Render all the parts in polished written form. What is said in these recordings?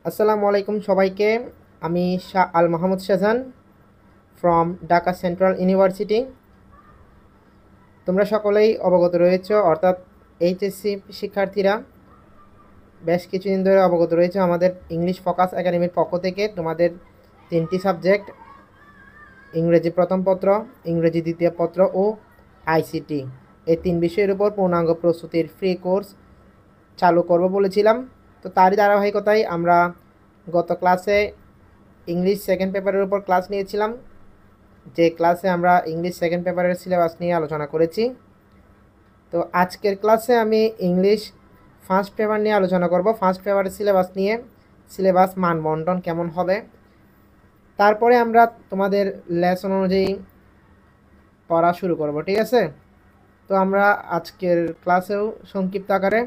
আসসালামু আলাইকুম সবাইকে। আমি Shah Al Mahmud Shahjan from Dhaka central university. তোমরা সকলেই অবগত রয়েছে, অর্থাৎ এইচএসসি শিক্ষার্থীরা বেশ কিছুদিন ধরে অবগত রয়েছে আমাদের ইংলিশ ফোকাস একাডেমির পক্ষ থেকে তোমাদের 3টি সাবজেক্ট ইংরেজি প্রথম পত্র, ইংরেজি দ্বিতীয় পত্র ও আইসিটি এই 3 বিষয়ের উপর পূর্ণাঙ্গ প্রস্তুতির ফ্রি কোর্স চালু করব বলেছিলাম। তো তারই ধারাবাহিকতায় আমরা গত ক্লাসে ইংলিশ সেকেন্ড পেপারের উপর ক্লাস নিয়েছিলাম, যে ক্লাসে আমরা ইংলিশ সেকেন্ড পেপারের সিলেবাস নিয়ে আলোচনা করেছি। তো আজকের ক্লাসে আমি ইংলিশ ফার্স্ট পেপার নিয়ে আলোচনা করব, ফার্স্ট পেপারের সিলেবাস নিয়ে, সিলেবাস মানবন্টন কেমন হবে। তারপরে আমরা তোমাদের লেসন অনুযায়ী পড়া শুরু করব, ঠিক আছে? তো আমরা আজকের ক্লাসেও সংক্ষিপ্ত আকারে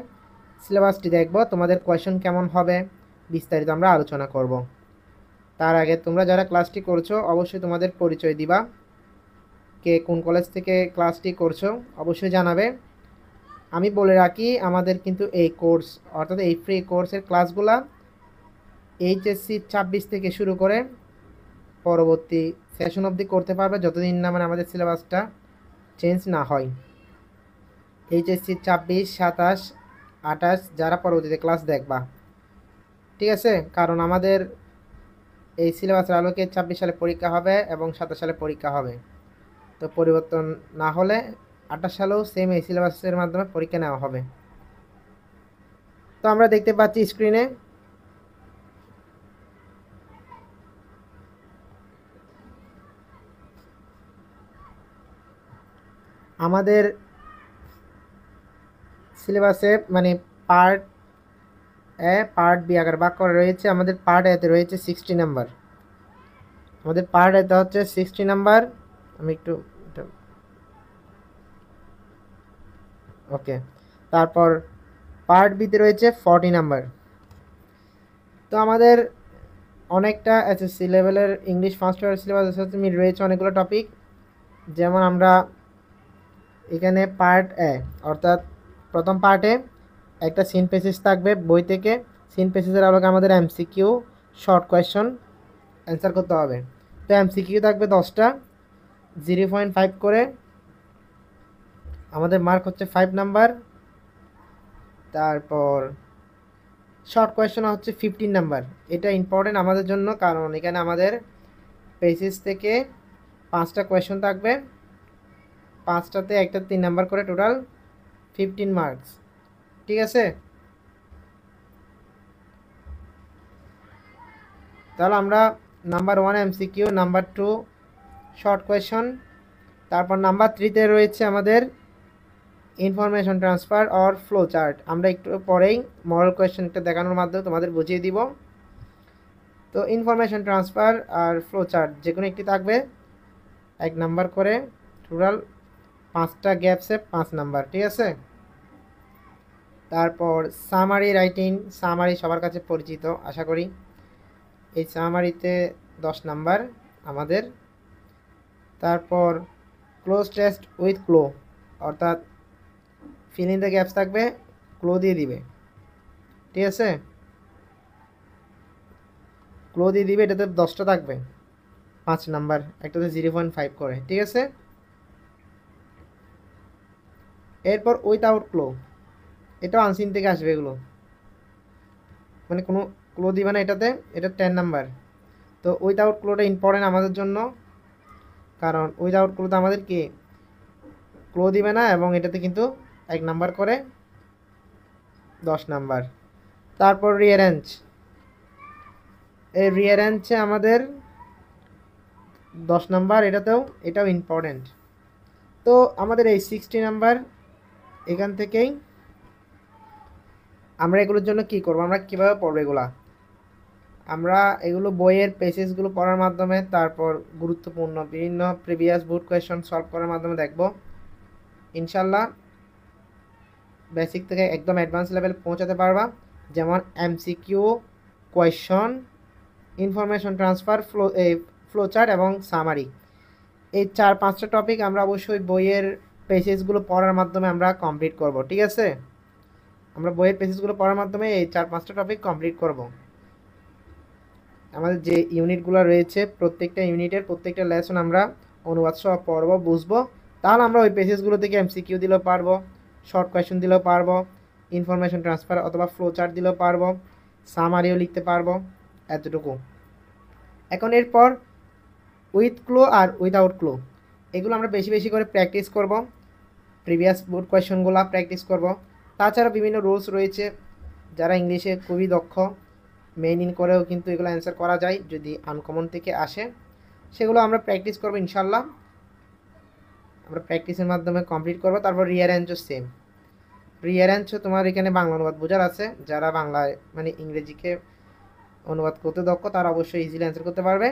সিলেবাসটি দেখব, তোমাদের কোয়েশ্চন কেমন হবে বিস্তারিত আমরা আলোচনা করব। তার আগে তোমরা যারা ক্লাসটি করছো অবশ্যই তোমাদের পরিচয় দিবা, কে কোন কলেজ থেকে ক্লাসটি করছো অবশ্যই জানাবে। আমি বলে রাখি, আমাদের কিন্তু এই কোর্স অর্থাৎ এই ফ্রি কোর্সের ক্লাসগুলা এইচএসসি 26 থেকে শুরু করে পরবর্তী সেশন অবধি করতে পারবে, যতদিন না আমাদের সিলেবাসটা চেঞ্জ না হয়। এইচএসসি 26, 27, 28 যারা পরবর্তীতে ক্লাস দেখবা, ঠিক আছে? কারণ আমাদের এই সিলেবাসের আলোকে 26 সালে পরীক্ষা হবে এবং 27 সালে পরীক্ষা হবে। তো পরিবর্তন না হলে 28 সালেও সেম এই সিলেবাসের মাধ্যমে পরীক্ষা নেওয়া হবে। তো আমরা দেখতে পাচ্ছি স্ক্রিনে আমাদের সিলেবাসে পার্ট এ পার্ট বি আকারে ভাগ করা রয়েছে। আমাদের পার্ট এতে রয়েছে 60 নাম্বার, আমাদের পার্ট এতে হচ্ছে 60 নাম্বার। আমি একটু ওকে, তারপর পার্ট বিতে রয়েছে 40 নাম্বার। তো আমাদের অনেকটা এসএসসি লেভেলের ইংলিশ ফার্স্ট পেপার সিলেবাসের সাথে মিল রয়েছে অনেকগুলো টপিক। যেমন আমরা এখানে পার্ট এ অর্থাৎ প্রথম পার্টে একটা সিন প্যাসেজ থাকবে বই থেকে। সিন প্যাসেজের আলোকে আমাদের এমসিকিউ শর্ট কোয়েশ্চন অ্যান্সার করতে হবে। তো এমসিকিউ থাকবে 10টা, 0.5 করে, আমাদের মার্ক হচ্ছে 5 নাম্বার। তারপর শর্ট কোয়েশ্চন হচ্ছে 15 নাম্বার। এটা ইম্পর্টেন্ট আমাদের জন্য, কারণ এখানে আমাদের পেসেজ থেকে 5টা কোয়েশ্চন থাকবে, 5টাতে একটা 3 নাম্বার করে, টোটাল 15 মার্কস, ঠিক আছে? তাহলে আমরা number 1 MCQ, number 2 short question, তারপর নাম্বার 3তে রয়েছে আমাদের information transfer or flow chart. আমরা একটু পরেই মডেল কোয়েশ্চনটা দেখানোর মাধ্যমে তোমাদের বুঝিয়ে দিব। তো ইনফরমেশন ট্রান্সফার আর ফ্লো চার্ট যে কোনো একটি থাকবে 1 নাম্বার করে, টোটাল 5টা গ্যাপসে 5 নাম্বার, ঠিক আছে? তারপর সামারি রাইটিং, সামারি সবার কাছে পরিচিত আশা করি। এই সামারিতে 10 নাম্বার আমাদের। তারপর ক্লোজ টেস্ট উইথ ক্লো, অর্থাৎ ফিল ইন দ্য গ্যাপস থাকবে, ক্লো দিয়ে দিবে, ঠিক আছে? ক্লো দিয়ে দিবে, এটাতে 10টা থাকবে, 5 নাম্বার, একটাতে 0.5 করে, ঠিক আছে? এরপর উইথআউট ক্লো, এটাও আনসিন থেকে আসবে, এগুলো কোনো ক্লো দিবে না এটাতে, এটা 10 নাম্বার। তো উইথআউট ক্লোটা ইম্পর্টেন্ট আমাদের জন্য, কারণ উইথআউট ক্লোতে আমাদের কি ক্লো দিবে না, এবং এটাতে কিন্তু 1 নাম্বার করে, 10 নাম্বার। তারপর রিঅ্যারেঞ্জ, এই রিঅ্যারেঞ্জে আমাদের 10 নাম্বার, এটাও ইম্পর্টেন্ট। তো আমাদের এই 60 নাম্বার এখান থেকেই আমরা এগুলোর জন্য কি করব, আমরা কিভাবে পড়বো এগুলা, আমরা এগুলো বইয়ের পেজেসগুলো পড়ার মাধ্যমে, তারপর গুরুত্বপূর্ণ বিভিন্ন প্রিভিয়াস বোর্ড কোয়েশ্চন সলভ করার মাধ্যমে দেখব। ইনশাল্লাহ বেসিক থেকে একদম অ্যাডভান্স লেভেল পৌঁছাতে পারবা। যেমন MCQ, question, information transfer, flow chart এবং সামারি, এই 4-5টা টপিক আমরা অবশ্যই বইয়ের পেজেসগুলো পড়ার মাধ্যমে আমরা কমপ্লিট করব, ঠিক আছে? আমরা বইয়ের পেজেসগুলো পড়ার মাধ্যমে এই 4-5টা টপিক কমপ্লিট করব। আমাদের যে ইউনিটগুলো রয়েছে প্রত্যেকটা ইউনিটের প্রত্যেকটা লেসন আমরা অনুবাদ সহ পড়ব, বুঝবো। তাহলে আমরা ওই পেজেসগুলো থেকে এমসিকিউ দিলেও পারবো, শর্ট কোয়েশ্চেন দিলেও পারবো, ইনফরমেশন ট্রান্সফার অথবা ফ্লো চার্ট দিলেও পারবো, সামারিও লিখতে পারবো, এতটুকু। এখন এরপর উইথ ক্লো আর উইদাউট ক্লো এগুলো আমরা বেশি বেশি করে প্র্যাকটিস করব, প্রিভিয়াস বোর্ড কোয়েশ্চেনগুলো প্র্যাকটিস করব। তাছাড়া বিভিন্ন রুলস রয়েছে, যারা ইংলিশে খুবই দক্ষ মেইন ইন করেও কিন্তু এগুলো অ্যান্সার করা যায় যদি আনকমন থেকে আসে, সেগুলো আমরা প্র্যাকটিস করবো ইনশাল্লাহ। আমরা প্র্যাকটিসের মাধ্যমে কমপ্লিট করবো। তারপর রিঅ্যারেঞ্জও সেম, রিঅ্যারেঞ্জও তোমার এখানে বাংলা অনুবাদ বোঝার আছে, যারা বাংলায় মানে ইংরেজিকে অনুবাদ করতে দক্ষ তারা অবশ্যই ইজিলি অ্যান্সার করতে পারবে।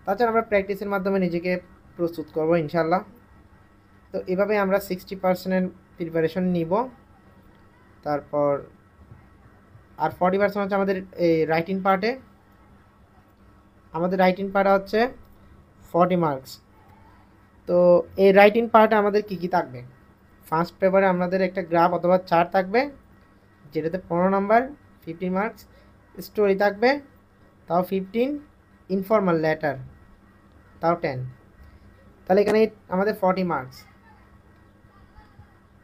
তাছাড়া আমরা প্র্যাকটিসের মাধ্যমে নিজেকে প্রস্তুত করবো ইনশাল্লাহ। তো এভাবে আমরা 60% প্রিপারেশন নিব। তারপর আর 40% হচ্ছে আমাদের এই রাইটিং পার্টে। আমাদের রাইটিং পার্টে হচ্ছে 40 মার্কস। তো এই রাইটিং পার্টে আমাদের কী কী থাকবে? ফার্স্ট পেপারে আমাদের একটা গ্রাফ অথবা চার্ট থাকবে, যেটাতে 15 নাম্বার 15 মার্কস। স্টোরি থাকবে তাও 15, ইনফর্মাল লেটার তাও 10। তাহলে এখানে আমাদের 40 মার্কস।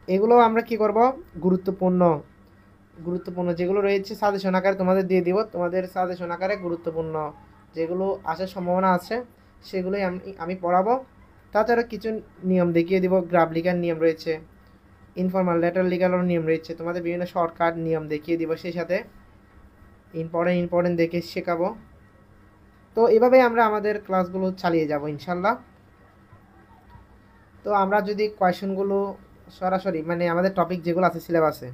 এগুলো আমরা কি করব, গুরুত্বপূর্ণ যেগুলো রয়েছে সাজেশন আকারে তোমাদের দিয়ে দিব। তোমাদের সাজেশন আকারে গুরুত্বপূর্ণ যেগুলো আসার সম্ভাবনা আছে সেগুলোই আমি পড়াবো। তাছাড়া কিছু নিয়ম দেখিয়ে দিব, গ্রাফ লিখার নিয়ম রয়েছে, ইনফর্মাল লেটার লিখারও নিয়ম রয়েছে, তোমাদের বিভিন্ন শর্টকাট নিয়ম দেখিয়ে দিব, সেই সাথে ইম্পর্টেন্ট দেখে শেখাবো। তো এভাবে আমরা আমাদের ক্লাসগুলো চালিয়ে যাব ইনশাল্লাহ। তো আমরা যদি কোয়েশনগুলো সরাসরি মানে আমাদের টপিক যেগুলো আছে সিলেবাসে,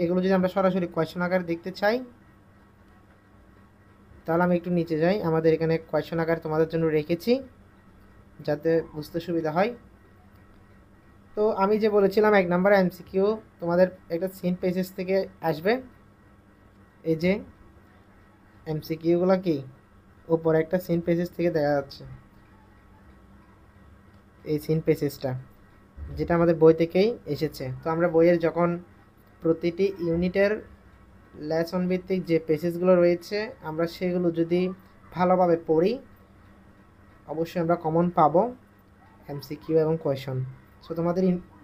এগুলো যদি আমরা সরাসরি কোয়েশন আকারে দেখতে চাই, তাহলে আমি একটু নিচে যাই। আমাদের এখানে কোয়েশন আকার তোমাদের জন্য রেখেছি যাতে বুঝতে সুবিধা হয়। তো আমি যে বলেছিলাম 1 নাম্বার এমসিকিউ তোমাদের একটা সিন পেজেস থেকে আসবে। এই যে এমসিকিউগুলো কি উপরে একটা সিন পেজেস থেকে দেখা যাচ্ছে, এই সিন পেজেসটা যেটা আমাদের বই থেকেই এসেছে। তো আমরা বইয়ের যখন প্রতিটি ইউনিটের লেসন ভিত্তিক যে পেজেসগুলো রয়েছে আমরা সেগুলো যদি ভালোভাবে পড়ি অবশ্যই আমরা কমন পাবো এমসিকিউ এবং কোয়েশন। সো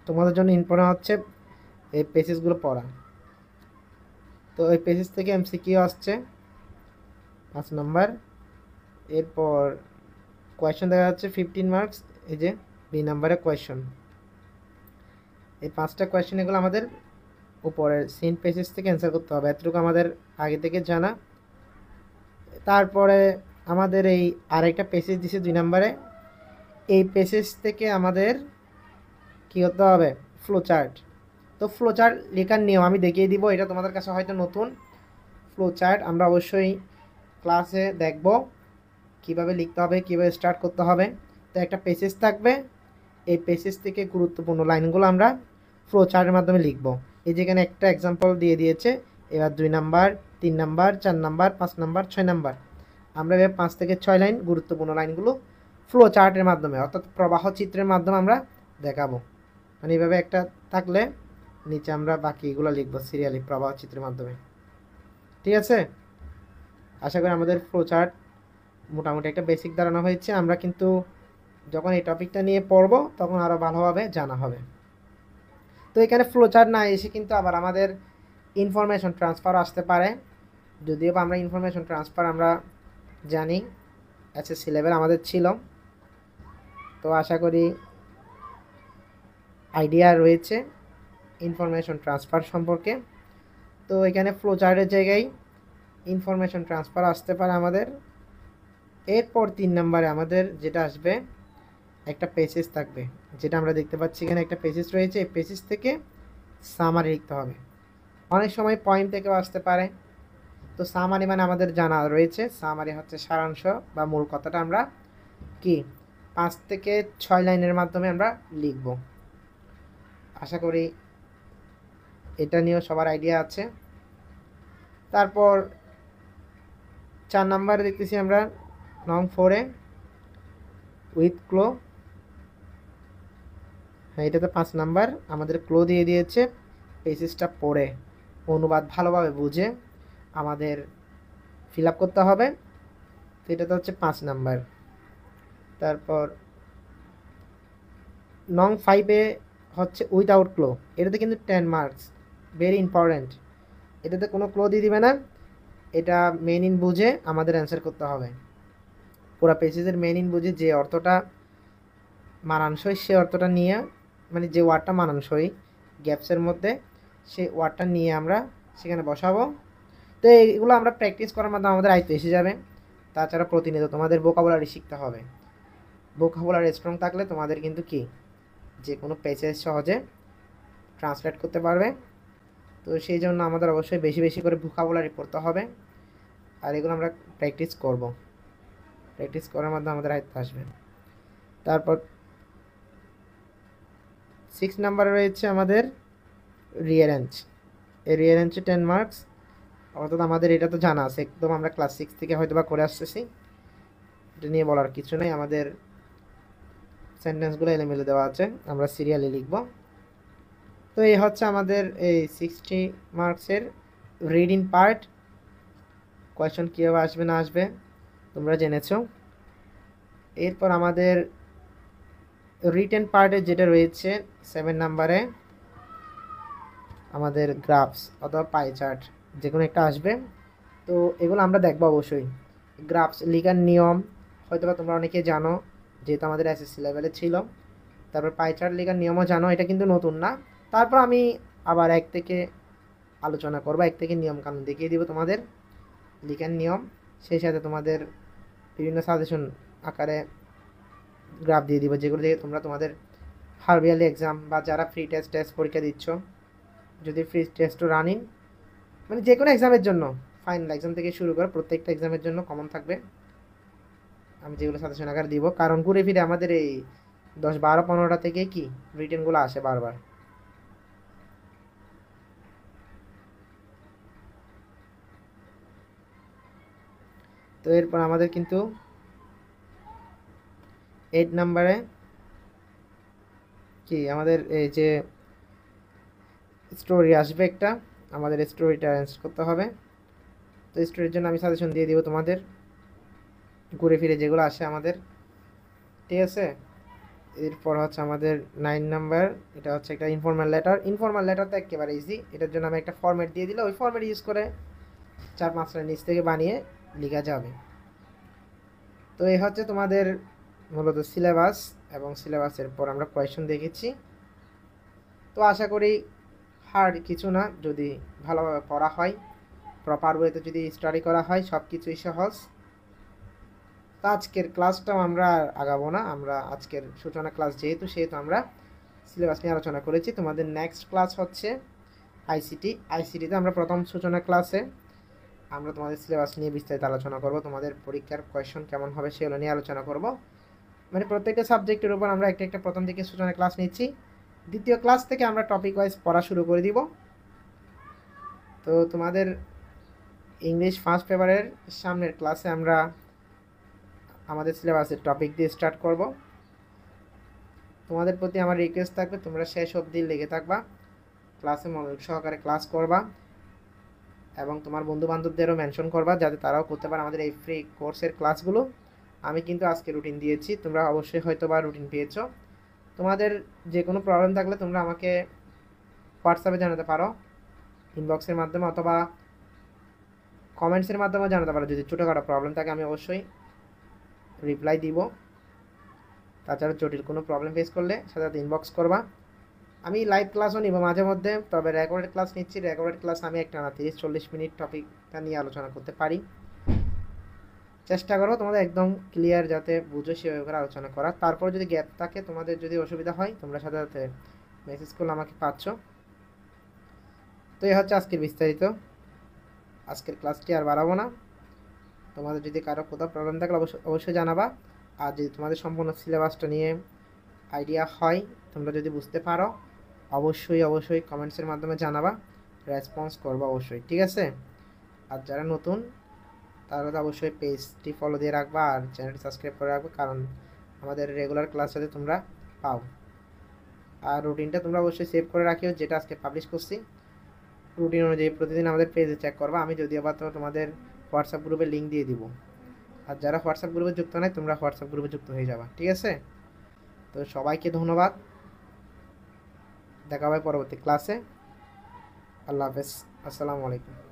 তোমাদের জন্য ইম্পর্টেন্ট হচ্ছে এই পেজেসগুলো পড়া। তো এই পেজেস থেকে এমসিকিউ আসছে 5 নাম্বার। এরপর কোয়েশন দেখা যাচ্ছে 15 মার্কস, এই যে বি নাম্বারে কোয়েশন। এই 5টা কোয়েশন এগুলো আমাদের উপরের সিন পেজেস থেকে অ্যান্সার করতে হবে, এতটুকু আমাদের আগে থেকে জানা। তারপরে আমাদের এই আরেকটা পেজেস দিছে 2 নাম্বারে, এই পেজেস থেকে আমাদের কী করতে হবে, ফ্লো চার্ট। তো ফ্লো চার্ট লেখার নিয়ম আমি দেখিয়ে দিব, এটা তোমাদের কাছে হয়তো নতুন। ফ্লো চার্ট আমরা অবশ্যই ক্লাসে দেখব কিভাবে লিখতে হবে, কিভাবে স্টার্ট করতে হবে। তো একটা পেজেস থাকবে, এই পেজেস থেকে গুরুত্বপূর্ণ লাইনগুলো আমরা ফ্লো চার্টের মাধ্যমে লিখব। এই যেখানে একটা এক্সাম্পল দিয়ে দিয়েছে। এবার 2 number, 3 number, 4 number, 5 number, 6 number, আমরা এবার 5 থেকে 6 লাইন গুরুত্বপূর্ণ লাইনগুলো ফ্লো চার্টের মাধ্যমে অর্থাৎ প্রবাহ চিত্রের মাধ্যমে আমরা দেখাবো। মানে এইভাবে একটা থাকলে নিচে আমরা বাকিগুলো লিখবো সিরিয়ালি প্রবাহ চিত্রের মাধ্যমে। ঠিক আছে, আশা করি আমাদের ফ্লো চার্ট মোটামুটি একটা বেসিক ধারণা হয়েছে। আমরা কিন্তু যখন এই টপিকটা নিয়ে পড়ব তখন আরও ভালোভাবে জানা হবে। তো এখানে ফ্লো চার্ট না এসে কিন্তু আবার আমাদের ইনফরমেশন ট্রান্সফার আসতে পারে, যদিও বা আমরা ইনফরমেশন ট্রান্সফার আমরা জানি এসএসসি লেভেল আমাদের ছিল। তো আশা করি আইডিয়া রয়েছে ইনফরমেশন ট্রান্সফার সম্পর্কে। তো এখানে ফ্লো চার্টের জায়গায় ইনফরমেশন ট্রান্সফার আসতে পারে আমাদের। এরপর 3 নম্বরে আমাদের যেটা আসবে একটা পেজেস থাকবে, যেটা আমরা দেখতে পাচ্ছি এখানে একটা পেজেস রয়েছে। এই পেজেস থেকে সামারি লিখতে হবে, অনেক সময় পয়েন্ট থেকেও আসতে পারে। তো সামারি মানে আমাদের জানা রয়েছে, সামারি হচ্ছে সারাংশ বা মূল কথাটা আমরা কি 5 থেকে 6 লাইনের মাধ্যমে আমরা লিখব। আশা করি এটা নিয়েও সবার আইডিয়া আছে। তারপর 4 নাম্বারে দেখতেছি আমরা নং 4-এ উইথ ক্লো। হ্যাঁ, এটাতে 5 নাম্বার আমাদের ক্লো দিয়ে দিয়েছে। পেজেসটা পড়ে অনুবাদ ভালোভাবে বুঝে আমাদের ফিল আপ করতে হবে। তো এটা তো হচ্ছে 5 নাম্বার। তারপর নং 5-এ হচ্ছে উইদাউট ক্লো, এটাতে কিন্তু 10 মার্কস, ভেরি ইম্পর্ট্যান্ট। এটাতে কোনো ক্লো দিয়ে দিবে না, এটা মেন ইন বুঝে আমাদের অ্যান্সার করতে হবে। পুরো পেসেজের মেন ইন বুঝে যে অর্থটা মানানসই সে অর্থটা নিয়ে, মানে যে ওয়ার্ডটা মানানসই গ্যাপসের মধ্যে, সেই ওয়ার্ডটা নিয়ে আমরা সেখানে বসাবো। তো এগুলো আমরা প্র্যাকটিস করার মাধ্যমে আমাদের আয়ত্তে এসে যাবে। তাছাড়া প্রতিনিয়ত তোমাদের ভোকাবুলারি শিখতে হবে। ভোকাবুলারি স্ট্রং থাকলে তোমাদের কিন্তু কি যে কোনো পেসেজ সহজে ট্রান্সলেট করতে পারবে। তো সেই জন্য আমাদের অবশ্যই বেশি বেশি করে ভোকাবুলারি পড়তে হবে, আর এগুলো আমরা প্র্যাকটিস করব। প্র্যাকটিস করার মাধ্যমে আমাদের আয়ত্তে আসবে। তারপর 6 নাম্বারে রয়েছে আমাদের রিয়ারেঞ্জ। এই রিয়ারেঞ্জে 10 মার্কস। অর্থাৎ আমাদের এটা তো জানা আছে একদম, আমরা ক্লাস 6 থেকে হয়তো বা করে আসতেছি, এটা নিয়ে বলার কিছু নেই। আমাদের সেন্টেন্সগুলো এলোমেলো দেওয়া আছে, আমরা সিরিয়ালি লিখব। তো এই হচ্ছে আমাদের এই 60 মার্কসের রিডিং পার্ট। কোয়েশ্চন কীভাবে আসবে না আসবে তোমরা জেনেছ। এরপর আমাদের রিটেন পার্টে যেটা রয়েছে 7 নাম্বারে আমাদের গ্রাফস অথবা পাই চার্ট যে কোনো একটা আসবে। তো এগুলো আমরা দেখবো অবশ্যই। গ্রাফস লিখার নিয়ম হয়তো বা তোমরা অনেকে জানো, যেহেতু আমাদের এসএসসি লেভেলে ছিল। তারপর পাই চার্ট লেখার নিয়মও জানো, এটা কিন্তু নতুন না। তারপর আমি আবার এক থেকে আলোচনা করবো, এক থেকে নিয়ম কানুন দেখিয়ে দিব তোমাদের লিখার নিয়ম। সেই সাথে তোমাদের বিভিন্ন সাজেশন আকারে গ্রাফ দিয়ে দিব, যেগুলো দিয়ে তোমরা তোমাদের হাফ ইয়ারলি এক্সাম বা যারা ফ্রি টেস্ট পরীক্ষা দিচ্ছ, যদি ফ্রি টেস্টও রানিং, মানে যে কোনো এক্সামের জন্য, ফাইনাল এক্সাম থেকে শুরু করে প্রত্যেকটা এক্সামের জন্য কমন থাকবে আমি যেগুলো সাজেশন আকারে দিব। কারণ ঘুরে ফিরে আমাদের এই 10, 12, 15টা থেকে কি রিটেনগুলো আসে বারবার। তো এরপর আমাদের কিন্তু 8 নাম্বারে কি আমাদের এই যে স্টোরি আসবে একটা, আমাদের স্টোরিটা অ্যারেঞ্জ করতে হবে। তো স্টোরির জন্য আমি সাজেশন দিয়ে দিব তোমাদের, ঘুরে ফিরে যেগুলো আসে আমাদের, ঠিক আছে। এরপর হচ্ছে আমাদের 9 নাম্বার, এটা হচ্ছে একটা ইনফর্মাল লেটার। ইনফর্মাল লেটার তো একেবারে ইজি, এটার জন্য আমি একটা ফরম্যাট দিয়ে দিলে ওই ফরম্যাট ইউজ করে 4-5 লাইন নিচ থেকে বানিয়ে লেখা যাবে। তো এই হচ্ছে তোমাদের মূলত সিলেবাস, এবং সিলেবাসের পর আমরা কোয়েশ্চন দেখেছি। তো আশা করি হার্ড কিছু না, যদি ভালোভাবে পড়া হয়, প্রপার ওয়েতে যদি স্টাডি করা হয়, সব কিছুই সহজ। তো আজকের ক্লাসটাও আমরা আগাবো না, আমরা আজকের সূচনা ক্লাস সেহেতু আমরা সিলেবাস নিয়ে আলোচনা করেছি। তোমাদের নেক্সট ক্লাস হচ্ছে আইসিটিতে আমরা প্রথম সূচনা ক্লাসে আমরা তোমাদের সিলেবাস নিয়ে বিস্তারিত আলোচনা করব, তোমাদের পরীক্ষার কোয়েশ্চন কেমন হবে সেগুলো নিয়ে আলোচনা করব। মানে প্রত্যেকটা সাবজেক্টের উপর আমরা একটা একটা প্রথম থেকে সূচনা ক্লাস নিচ্ছি, দ্বিতীয় ক্লাস থেকে আমরা টপিক ওয়াইজ পড়া শুরু করে দিব। তো তোমাদের ইংলিশ ফার্স্ট পেপারের সামনের ক্লাসে আমরা আমাদের সিলেবাসের টপিক দিয়ে স্টার্ট করব। তোমাদের প্রতি আমার রিকোয়েস্ট থাকবে, তোমরা শেষ অবধি লেগে থাকবা, ক্লাসে মনোযোগ সহকারে ক্লাস করবা, এবং তোমার বন্ধু বান্ধবদেরও মেনশন করবা যাতে তারাও করতে পারে আমাদের এই ফ্রি কোর্সের ক্লাসগুলো। আমি কিন্তু আজকে রুটিন দিয়েছি, তোমরা অবশ্যই হয়তো বা রুটিন পেয়েছো। তোমাদের যে কোনো প্রবলেম থাকলে তোমরা আমাকে হোয়াটসঅ্যাপে জানাতে পারো, ইনবক্সের মাধ্যমে অথবা কমেন্টসের মাধ্যমে জানাতে পারো। যদি ছোটোখাটো প্রবলেম থাকে আমি অবশ্যই রিপ্লাই দিব। তাছাড়া জটিল কোনো প্রবলেম ফেস করলে সাথে সাথে ইনবক্স করবা। আমি লাইভ ক্লাসও নিব মাঝে মধ্যে, তবে রেকর্ডেড ক্লাস নিচ্ছি। রেকর্ডেড ক্লাস আমি একটা না 30-40 মিনিট টপিকটা নিয়ে আলোচনা করতে পারি। চেষ্টা করো তোমাদের একদম ক্লিয়ার যাতে বুঝো সেভাবে করে আলোচনা করা। তারপর যদি গ্যাপ থাকে, তোমাদের যদি অসুবিধা হয়, তোমরা সাথে সাথে মেসেজ করলে আমাকে পাচ্ছ। তো এই হচ্ছে আজকের বিস্তারিত। আজকের ক্লাসটি আর বাড়াবো না। তোমাদের যদি কারো কোথাও প্রবলেম থাকলে অবশ্যই জানাবা। আর যদি তোমাদের সম্পূর্ণ সিলেবাসটা নিয়ে আইডিয়া হয়, তোমরা যদি বুঝতে পারো, অবশ্যই কমেন্টসের মাধ্যমে জানাবা, রেসপন্স করবো অবশ্যই, ঠিক আছে। আর যারা নতুন তারা তো অবশ্যই পেজটি ফলো দিয়ে রাখবা আর চ্যানেলটি সাবস্ক্রাইব করে রাখবে, কারণ আমাদের রেগুলার ক্লাস যাতে তোমরা পাও। আর রুটিনটা তোমরা অবশ্যই সেভ করে রাখিও, যেটা আজকে পাবলিশ করছি। রুটিন অনুযায়ী প্রতিদিন আমাদের পেজে চেক করবা। আমি যদিও বা তোমাদের হোয়াটসঅ্যাপ গ্রুপের লিঙ্ক দিয়ে দিব। আর যারা হোয়াটসঅ্যাপ গ্রুপে যুক্ত নাই তোমরা হোয়াটসঅ্যাপ গ্রুপে যুক্ত হয়ে যাবা, ঠিক আছে? তো সবাইকে ধন্যবাদ, দেখা হবে পরবর্তী ক্লাসে। আল্লাহ হাফেজ, আসসালামু আলাইকুম।